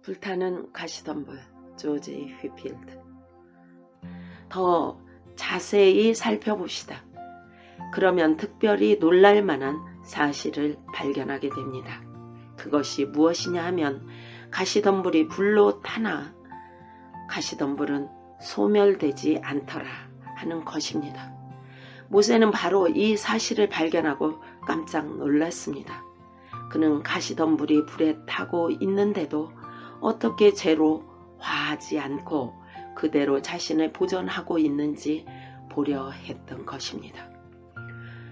불타는 가시덤불, 조지 휘필드. 더 자세히 살펴봅시다. 그러면 특별히 놀랄 만한 사실을 발견하게 됩니다. 그것이 무엇이냐 하면 가시덤불이 불로 타나 가시덤불은 소멸되지 않더라 하는 것입니다. 모세는 바로 이 사실을 발견하고 깜짝 놀랐습니다. 그는 가시덤불이 불에 타고 있는데도 어떻게 죄로 화하지 않고 그대로 자신을 보존하고 있는지 보려 했던 것입니다.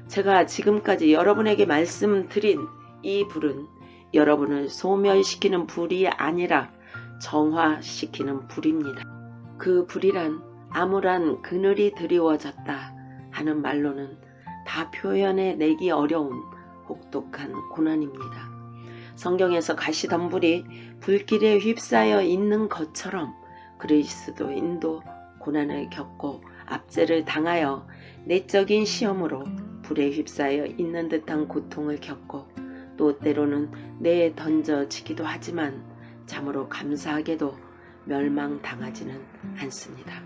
제가 지금까지 여러분에게 말씀드린 이 불은 여러분을 소멸시키는 불이 아니라 정화시키는 불입니다. 그 불이란 암울한 그늘이 드리워졌다 하는 말로는 다 표현해내기 어려운 혹독한 고난입니다. 성경에서 가시덤불이 불길에 휩싸여 있는 것처럼 그리스도인도 고난을 겪고 압제를 당하여 내적인 시험으로 불에 휩싸여 있는 듯한 고통을 겪고 또 때로는 내에 던져지기도 하지만 참으로 감사하게도 멸망당하지는 않습니다.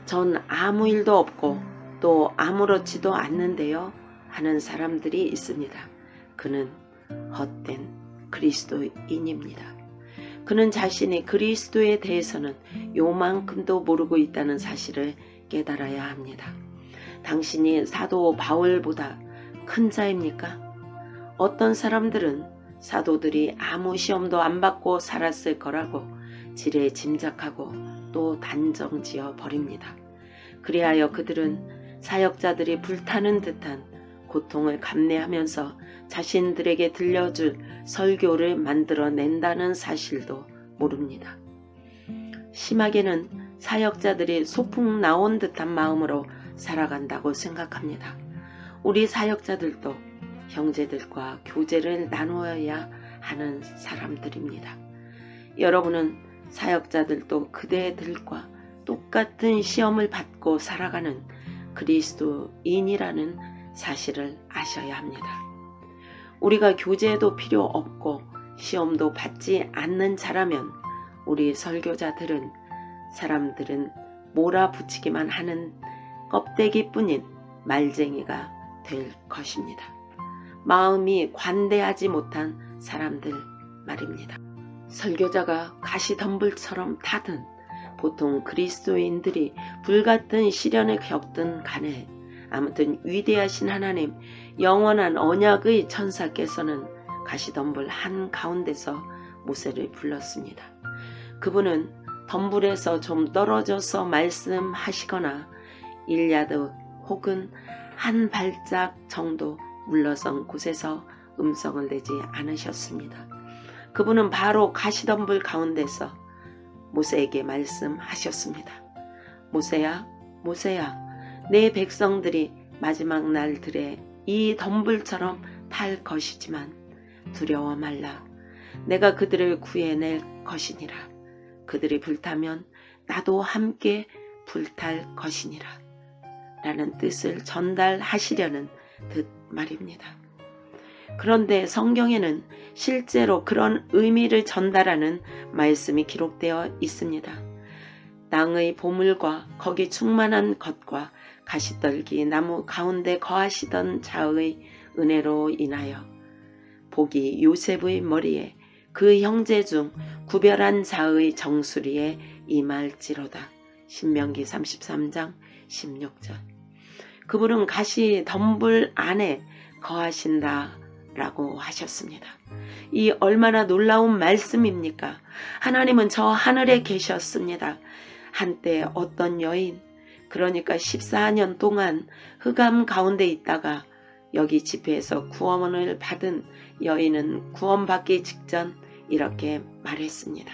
전 아무 일도 없고 또 아무렇지도 않는데요 하는 사람들이 있습니다. 그는 헛된 그리스도인입니다. 그는 자신이 그리스도에 대해서는 요만큼도 모르고 있다는 사실을 깨달아야 합니다. 당신이 사도 바울보다 큰 자입니까? 어떤 사람들은 사도들이 아무 시험도 안 받고 살았을 거라고 지레 짐작하고 또 단정지어 버립니다. 그리하여 그들은 사역자들이 불타는 듯한 고통을 감내하면서 자신들에게 들려줄 설교를 만들어낸다는 사실도 모릅니다. 심하게는 사역자들이 소풍 나온 듯한 마음으로 살아간다고 생각합니다. 우리 사역자들도 형제들과 교제를 나누어야 하는 사람들입니다. 여러분은 사역자들도 그대들과 똑같은 시험을 받고 살아가는 그리스도인이라는 사실을 아셔야 합니다. 우리가 교제도 필요 없고 시험도 받지 않는 자라면 우리 설교자들은 사람들은 몰아붙이기만 하는 껍데기뿐인 말쟁이가 될 것입니다. 마음이 관대하지 못한 사람들 말입니다. 설교자가 가시덤불처럼 타든 보통 그리스도인들이 불같은 시련을 겪든 간에 아무튼 위대하신 하나님 영원한 언약의 천사께서는 가시덤불 한가운데서 모세를 불렀습니다. 그분은 덤불에서 좀 떨어져서 말씀하시거나 1야드 혹은 한 발짝 정도 물러선 곳에서 음성을 내지 않으셨습니다. 그분은 바로 가시덤불 가운데서 모세에게 말씀하셨습니다. 모세야, 모세야, 내 백성들이 마지막 날들에 이 덤불처럼 탈 것이지만 두려워 말라. 내가 그들을 구해낼 것이니라. 그들이 불타면 나도 함께 불탈 것이니라. 라는 뜻을 전달하시려는 듯 말입니다. 그런데 성경에는 실제로 그런 의미를 전달하는 말씀이 기록되어 있습니다. 땅의 보물과 거기 충만한 것과 가시떨기 나무 가운데 거하시던 자의 은혜로 인하여 복이 요셉의 머리에 그 형제 중 구별한 자의 정수리에 임할지로다. 신명기 33장 16절. 그분은 가시덤불 안에 거하신다 라고 하셨습니다. 이 얼마나 놀라운 말씀입니까? 하나님은 저 하늘에 계셨습니다. 한때 어떤 여인, 그러니까 14년 동안 흑암 가운데 있다가 여기 집회에서 구원을 받은 여인은 구원받기 직전 이렇게 말했습니다.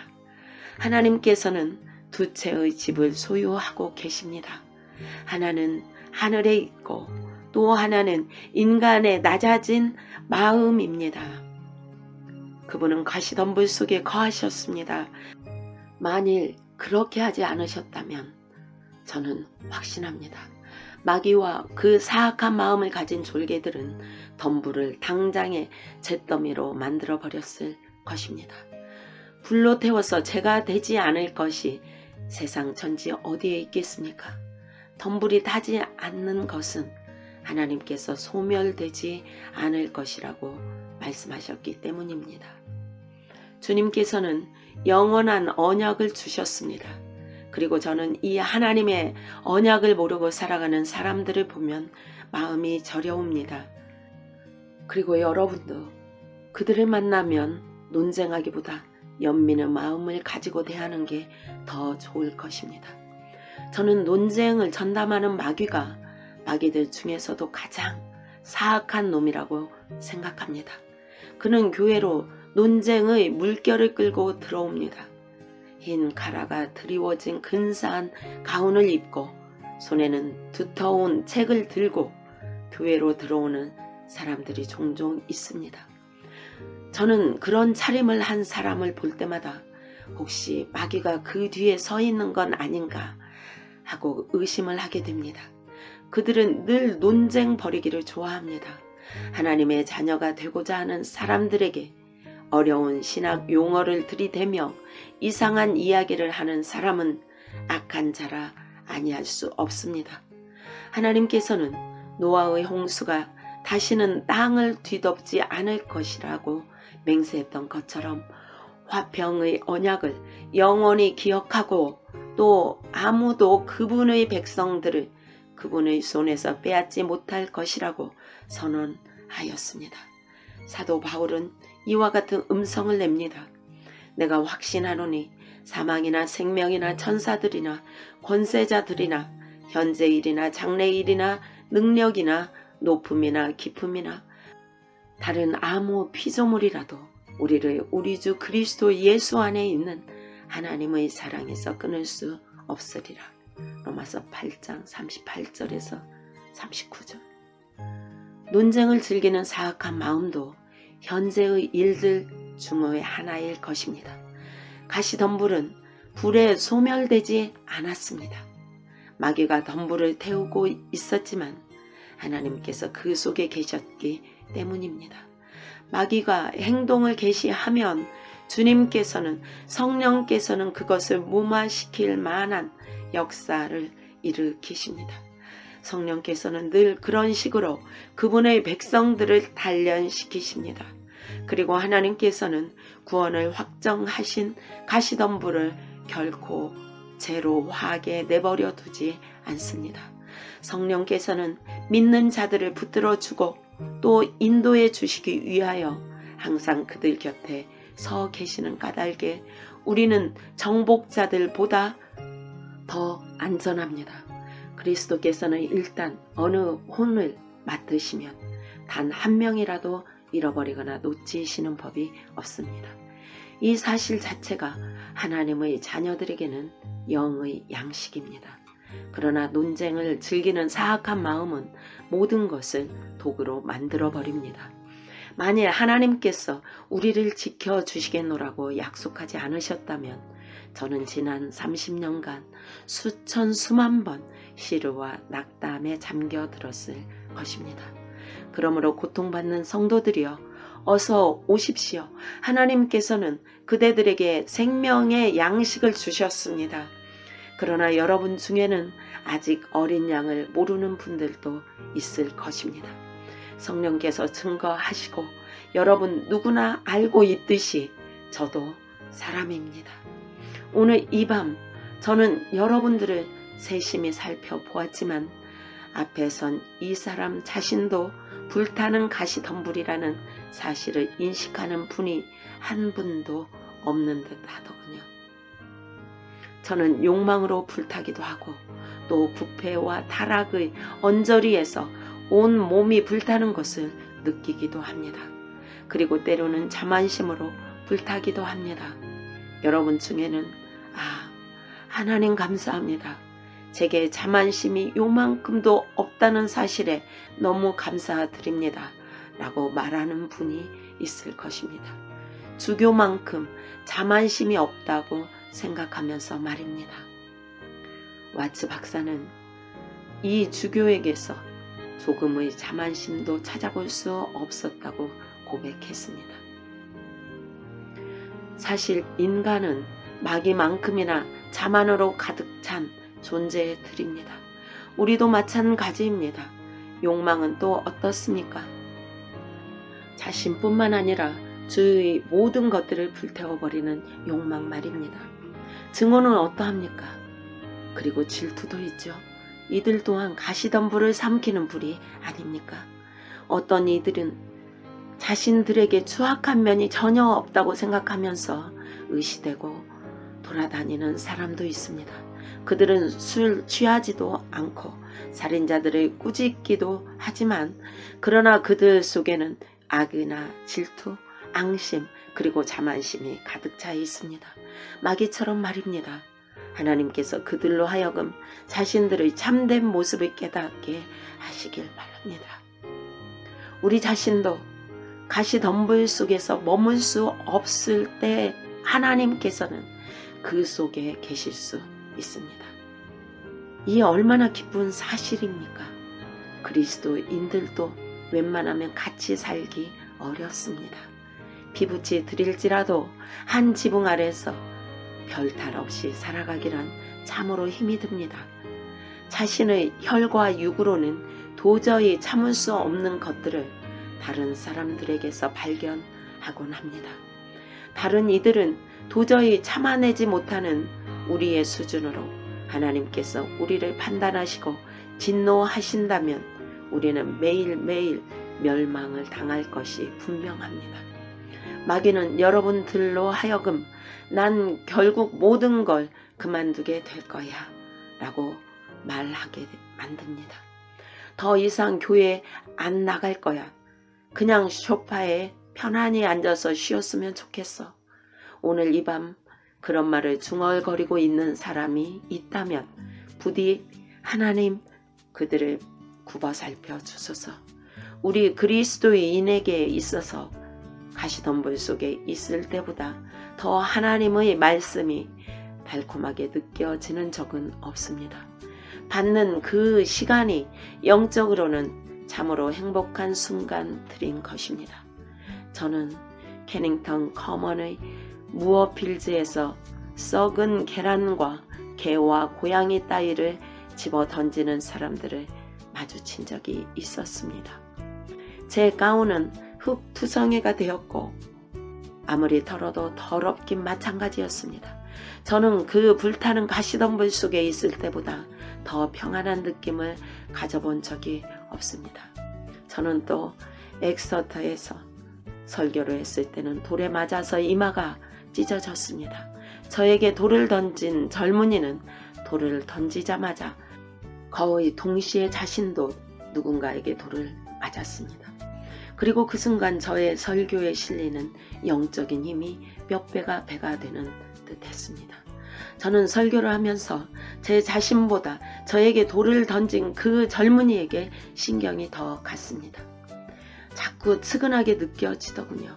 하나님께서는 두 채의 집을 소유하고 계십니다. 하나는 하늘에 있고 또 하나는 인간의 낮아진 마음입니다. 그분은 가시덤불 속에 거하셨습니다. 만일 그렇게 하지 않으셨다면 저는 확신합니다. 마귀와 그 사악한 마음을 가진 졸개들은 덤불을 당장에 잿더미로 만들어 버렸을 것입니다. 불로 태워서 재가 되지 않을 것이 세상 천지 어디에 있겠습니까? 덤불이 타지 않는 것은 하나님께서 소멸되지 않을 것이라고 말씀하셨기 때문입니다. 주님께서는 영원한 언약을 주셨습니다. 그리고 저는 이 하나님의 언약을 모르고 살아가는 사람들을 보면 마음이 저려옵니다. 그리고 여러분도 그들을 만나면 논쟁하기보다 연민의 마음을 가지고 대하는 게 더 좋을 것입니다. 저는 논쟁을 전담하는 마귀가 마귀들 중에서도 가장 사악한 놈이라고 생각합니다. 그는 교회로 논쟁의 물결을 끌고 들어옵니다. 흰 가라가 드리워진 근사한 가운을 입고 손에는 두터운 책을 들고 교회로 들어오는 사람들이 종종 있습니다. 저는 그런 차림을 한 사람을 볼 때마다 혹시 마귀가 그 뒤에 서 있는 건 아닌가 하고 의심을 하게 됩니다. 그들은 늘 논쟁 벌이기를 좋아합니다. 하나님의 자녀가 되고자 하는 사람들에게 어려운 신학 용어를 들이대며 이상한 이야기를 하는 사람은 악한 자라 아니할 수 없습니다. 하나님께서는 노아의 홍수가 다시는 땅을 뒤덮지 않을 것이라고 맹세했던 것처럼 화평의 언약을 영원히 기억하고 또 아무도 그분의 백성들을 그분의 손에서 빼앗지 못할 것이라고 선언하였습니다. 사도 바울은 이와 같은 음성을 냅니다. 내가 확신하노니 사망이나 생명이나 천사들이나 권세자들이나 현재일이나 장래일이나 능력이나 높음이나 깊음이나 다른 아무 피조물이라도 우리를 우리 주 그리스도 예수 안에 있는 하나님의 사랑에서 끊을 수 없으리라. 로마서 8장 38절에서 39절. 논쟁을 즐기는 사악한 마음도 현재의 일들 중의 하나일 것입니다. 가시덤불은 불에 소멸되지 않았습니다. 마귀가 덤불을 태우고 있었지만 하나님께서 그 속에 계셨기 때문입니다. 마귀가 행동을 개시하면 주님께서는 성령께서는 그것을 무마시킬 만한 역사를 일으키십니다. 성령께서는 늘 그런 식으로 그분의 백성들을 단련시키십니다. 그리고 하나님께서는 구원을 확정하신 가시덤불을 결코 제로하게 내버려 두지 않습니다. 성령께서는 믿는 자들을 붙들어 주고 또 인도해 주시기 위하여 항상 그들 곁에 서 계시는 까닭에 우리는 정복자들보다 더 안전합니다. 그리스도께서는 일단 어느 혼을 맡으시면 단 한 명이라도 잃어버리거나 놓치시는 법이 없습니다. 이 사실 자체가 하나님의 자녀들에게는 영의 양식입니다. 그러나 논쟁을 즐기는 사악한 마음은 모든 것을 도구로 만들어버립니다. 만일 하나님께서 우리를 지켜주시겠노라고 약속하지 않으셨다면 저는 지난 30년간 수천 수만 번 시르와 낙담에 잠겨들었을 것입니다. 그러므로 고통받는 성도들이여 어서 오십시오. 하나님께서는 그대들에게 생명의 양식을 주셨습니다. 그러나 여러분 중에는 아직 어린 양을 모르는 분들도 있을 것입니다. 성령께서 증거하시고 여러분 누구나 알고 있듯이 저도 사람입니다. 오늘 이 밤 저는 여러분들을 세심히 살펴보았지만 앞에 선 이 사람 자신도 불타는 가시덤불이라는 사실을 인식하는 분이 한 분도 없는 듯 하더군요. 저는 욕망으로 불타기도 하고 또 부패와 타락의 언저리에서 온 몸이 불타는 것을 느끼기도 합니다. 그리고 때로는 자만심으로 불타기도 합니다. 여러분 중에는 하나님 감사합니다. 제게 자만심이 요만큼도 없다는 사실에 너무 감사드립니다. 라고 말하는 분이 있을 것입니다. 주교만큼 자만심이 없다고 생각하면서 말입니다. 와츠 박사는 이 주교에게서 조금의 자만심도 찾아볼 수 없었다고 고백했습니다. 사실 인간은 마귀만큼이나 자만으로 가득 찬 존재의 들입니다. 우리도 마찬가지입니다. 욕망은 또 어떻습니까? 자신뿐만 아니라 주위의 모든 것들을 불태워버리는 욕망 말입니다. 증오는 어떠합니까? 그리고 질투도 있죠. 이들 또한 가시덤불을 삼키는 불이 아닙니까? 어떤 이들은 자신들에게 추악한 면이 전혀 없다고 생각하면서 의시되고 돌아다니는 사람도 있습니다. 그들은 술 취하지도 않고 살인자들을 꾸짖기도 하지만 그러나 그들 속에는 악이나 질투, 앙심 그리고 자만심이 가득 차 있습니다. 마귀처럼 말입니다. 하나님께서 그들로 하여금 자신들의 참된 모습을 깨닫게 하시길 바랍니다. 우리 자신도 가시덤불 속에서 머물 수 없을 때 하나님께서는 그 속에 계실 수 있습니다. 이 얼마나 기쁜 사실입니까? 그리스도인들도 웬만하면 같이 살기 어렵습니다. 피부치 드릴지라도 한 지붕 아래서 별탈 없이 살아가기란 참으로 힘이 듭니다. 자신의 혈과 육으로는 도저히 참을 수 없는 것들을 다른 사람들에게서 발견하곤 합니다. 다른 이들은 도저히 참아내지 못하는 우리의 수준으로 하나님께서 우리를 판단하시고 진노하신다면 우리는 매일매일 멸망을 당할 것이 분명합니다. 마귀는 여러분들로 하여금 난 결국 모든 걸 그만두게 될 거야 라고 말하게 만듭니다. 더 이상 교회 안 나갈 거야. 그냥 소파에 편안히 앉아서 쉬었으면 좋겠어. 오늘 이 밤 그런 말을 중얼거리고 있는 사람이 있다면 부디 하나님 그들을 굽어 살펴 주소서. 우리 그리스도인에게 있어서 가시덤불 속에 있을 때보다 더 하나님의 말씀이 달콤하게 느껴지는 적은 없습니다. 받는 그 시간이 영적으로는 참으로 행복한 순간들인 것입니다. 저는 캐닝턴 커먼의 무어필즈에서 썩은 계란과 개와 고양이 따위를 집어 던지는 사람들을 마주친 적이 있었습니다. 제 가운은 흙투성이가 되었고 아무리 털어도 더럽긴 마찬가지였습니다. 저는 그 불타는 가시덤불 속에 있을 때보다 더 평안한 느낌을 가져본 적이 없습니다. 저는 또 엑서터에서 설교를 했을 때는 돌에 맞아서 이마가 찢어졌습니다. 저에게 돌을 던진 젊은이는 돌을 던지자마자 거의 동시에 자신도 누군가에게 돌을 맞았습니다. 그리고 그 순간 저의 설교에 실리는 영적인 힘이 몇 배가 되는 듯 했습니다. 저는 설교를 하면서 제 자신보다 저에게 돌을 던진 그 젊은이에게 신경이 더 갔습니다. 자꾸 측은하게 느껴지더군요.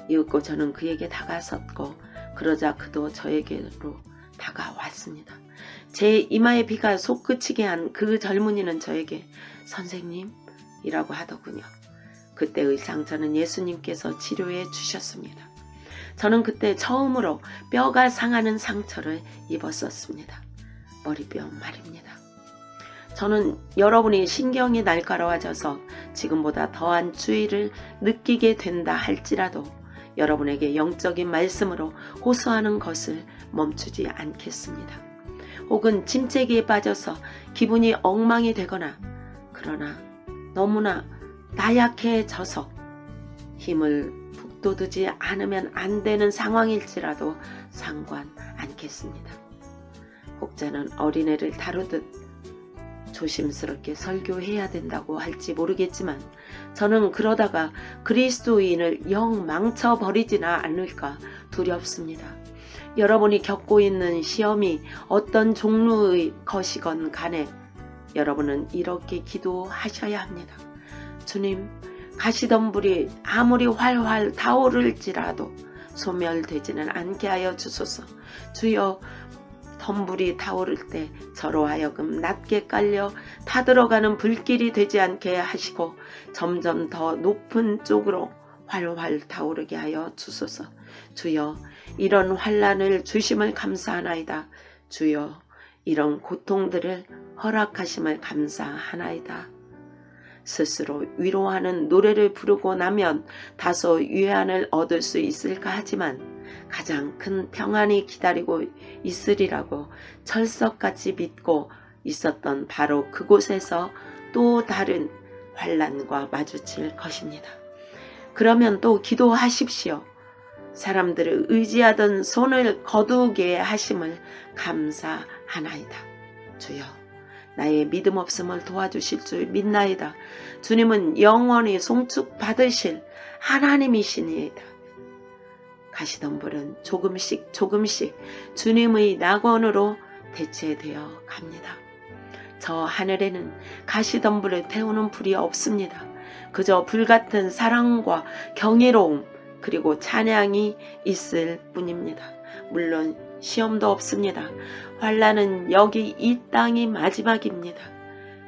이윽고 저는 그에게 다가섰고 그러자 그도 저에게로 다가왔습니다. 제 이마에 피가 솟구치게 한 그 젊은이는 저에게 선생님이라고 하더군요. 그때의 상처는 예수님께서 치료해 주셨습니다. 저는 그때 처음으로 뼈가 상하는 상처를 입었었습니다. 머리뼈 말입니다. 저는 여러분이 신경이 날카로워져서 지금보다 더한 주의를 느끼게 된다 할지라도 여러분에게 영적인 말씀으로 호소하는 것을 멈추지 않겠습니다. 혹은 침체기에 빠져서 기분이 엉망이 되거나 그러나 너무나 나약해져서 힘을 북돋우지 않으면 안 되는 상황일지라도 상관 않겠습니다. 혹자는 어린애를 다루듯 조심스럽게 설교해야 된다고 할지 모르겠지만 저는 그러다가 그리스도인을 영 망쳐버리지는 않을까 두렵습니다. 여러분이 겪고 있는 시험이 어떤 종류의 것이건 간에 여러분은 이렇게 기도하셔야 합니다. 주님, 가시덤불이 아무리 활활 타오를지라도 소멸되지는 않게 하여 주소서. 주여, 덤불이 타오를 때 저로 하여금 낮게 깔려 타들어가는 불길이 되지 않게 하시고 점점 더 높은 쪽으로 활활 타오르게 하여 주소서. 주여, 이런 환난을 주심을 감사하나이다. 주여 이런 고통들을 허락하심을 감사하나이다. 스스로 위로하는 노래를 부르고 나면 다소 유한을 얻을 수 있을까 하지만 가장 큰 평안이 기다리고 있으리라고 철석같이 믿고 있었던 바로 그곳에서 또 다른 환난과 마주칠 것입니다. 그러면 또 기도하십시오. 사람들을 의지하던 손을 거두게 하심을 감사하나이다. 주여 나의 믿음 없음을 도와주실 줄 믿나이다. 주님은 영원히 송축받으실 하나님이시니이다. 가시덤불은 조금씩 주님의 낙원으로 대체되어 갑니다. 저 하늘에는 가시덤불을 태우는 불이 없습니다. 그저 불같은 사랑과 경이로움 그리고 찬양이 있을 뿐입니다. 물론 시험도 없습니다. 환난은 여기 이 땅이 마지막입니다.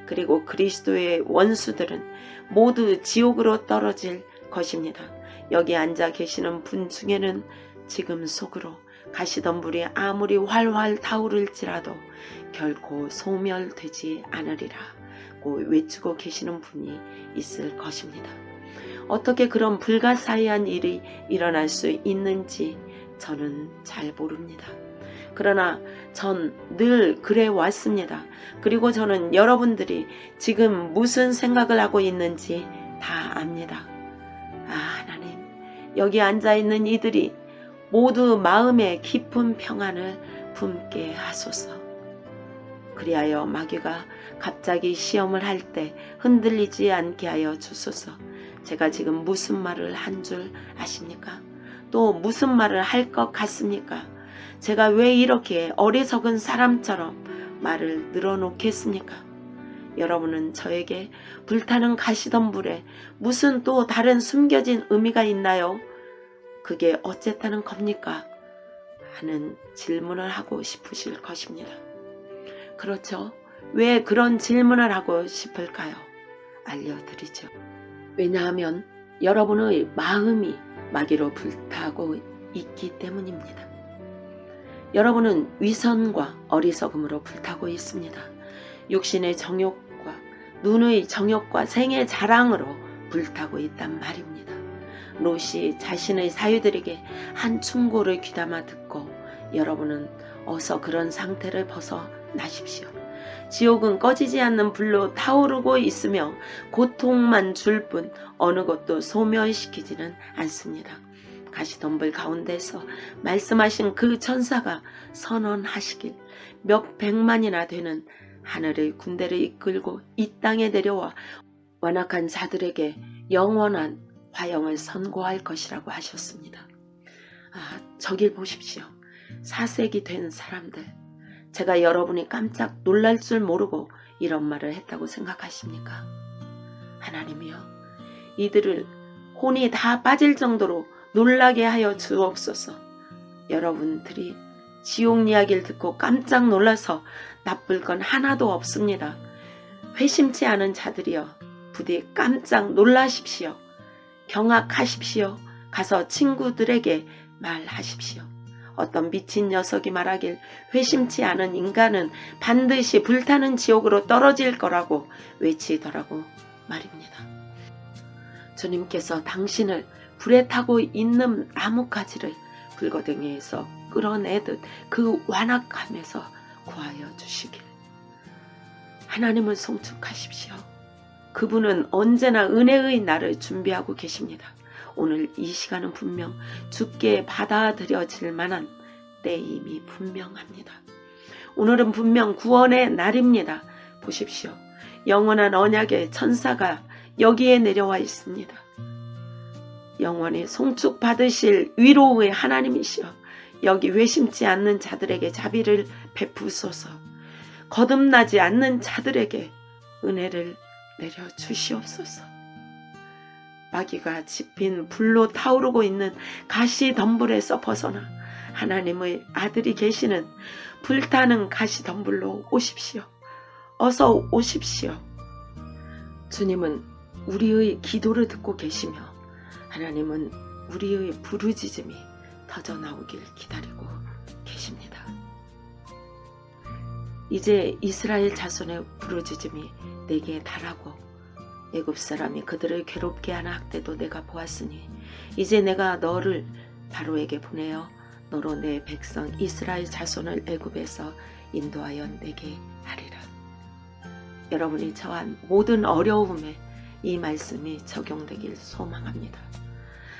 그리고 그리스도의 원수들은 모두 지옥으로 떨어질 것입니다. 여기 앉아 계시는 분 중에는 지금 속으로 가시덤불이 아무리 활활 타오를지라도 결코 소멸되지 않으리라고 외치고 계시는 분이 있을 것입니다. 어떻게 그런 불가사의한 일이 일어날 수 있는지 저는 잘 모릅니다. 그러나 전 늘 그래 왔습니다. 그리고 저는 여러분들이 지금 무슨 생각을 하고 있는지 다 압니다. 아, 하나님, 여기 앉아있는 이들이 모두 마음에 깊은 평안을 품게 하소서. 그리하여 마귀가 갑자기 시험을 할 때 흔들리지 않게 하여 주소서. 제가 지금 무슨 말을 한 줄 아십니까? 또 무슨 말을 할 것 같습니까? 제가 왜 이렇게 어리석은 사람처럼 말을 늘어놓겠습니까? 여러분은 저에게 불타는 가시덤불에 무슨 또 다른 숨겨진 의미가 있나요? 그게 어쨌다는 겁니까? 하는 질문을 하고 싶으실 것입니다. 그렇죠? 왜 그런 질문을 하고 싶을까요? 알려드리죠. 왜냐하면 여러분의 마음이 마귀로 불타고 있기 때문입니다. 여러분은 위선과 어리석음으로 불타고 있습니다. 육신의 정욕과 눈의 정욕과 생의 자랑으로 불타고 있단 말입니다. 롯이 자신의 사유들에게 한 충고를 귀담아 듣고 여러분은 어서 그런 상태를 벗어나십시오. 지옥은 꺼지지 않는 불로 타오르고 있으며 고통만 줄 뿐 어느 것도 소멸시키지는 않습니다. 가시덤불 가운데서 말씀하신 그 천사가 선언하시길 몇 백만이나 되는 하늘의 군대를 이끌고 이 땅에 내려와 완악한 자들에게 영원한 화형을 선고할 것이라고 하셨습니다. 아, 저길 보십시오. 4세기 된 사람들. 제가 여러분이 깜짝 놀랄 줄 모르고 이런 말을 했다고 생각하십니까? 하나님이여, 이들을 혼이 다 빠질 정도로 놀라게 하여 주옵소서. 여러분들이 지옥 이야기를 듣고 깜짝 놀라서 나쁠 건 하나도 없습니다. 회심치 않은 자들이여, 부디 깜짝 놀라십시오. 경악하십시오. 가서 친구들에게 말하십시오. 어떤 미친 녀석이 말하길 회심치 않은 인간은 반드시 불타는 지옥으로 떨어질 거라고 외치더라고 말입니다. 주님께서 당신을 불에 타고 있는 나뭇가지를 불거덩이에서 끌어내듯 그 완악함에서 구하여 주시길. 하나님을 송축하십시오. 그분은 언제나 은혜의 날을 준비하고 계십니다. 오늘 이 시간은 분명 주께 받아들여질 만한 때임이 분명합니다. 오늘은 분명 구원의 날입니다. 보십시오. 영원한 언약의 천사가 여기에 내려와 있습니다. 영원히 송축받으실 위로의 하나님이시여, 여기 회심치 않는 자들에게 자비를 베푸소서. 거듭나지 않는 자들에게 은혜를 내려주시옵소서. 마귀가 지핀 불로 타오르고 있는 가시덤불에서 벗어나 하나님의 아들이 계시는 불타는 가시덤불로 오십시오. 어서 오십시오. 주님은 우리의 기도를 듣고 계시며 하나님은 우리의 부르짖음이 터져 나오길 기다리고 계십니다. 이제 이스라엘 자손의 부르짖음이 내게 달하고 애굽 사람이 그들을 괴롭게 하는 학대도 내가 보았으니 이제 내가 너를 바로에게 보내어 너로 내 백성 이스라엘 자손을 애굽에서 인도하여 내게 하리라. 여러분이 처한 모든 어려움에 이 말씀이 적용되길 소망합니다.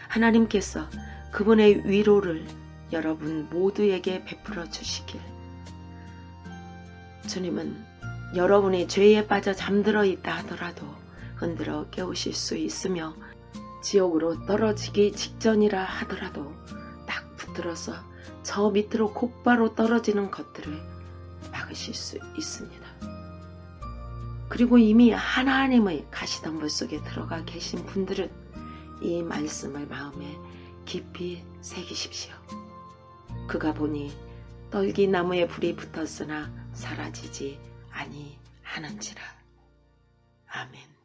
하나님께서 그분의 위로를 여러분 모두에게 베풀어 주시길. 주님은 여러분이 죄에 빠져 잠들어 있다 하더라도 흔들어 깨우실 수 있으며 지옥으로 떨어지기 직전이라 하더라도 딱 붙들어서 저 밑으로 곧바로 떨어지는 것들을 막으실 수 있습니다. 그리고 이미 하나님의 가시덤불 속에 들어가 계신 분들은 이 말씀을 마음에 깊이 새기십시오. 그가 보니 떨기나무에 불이 붙었으나 사라지지 아니하는지라. 아멘.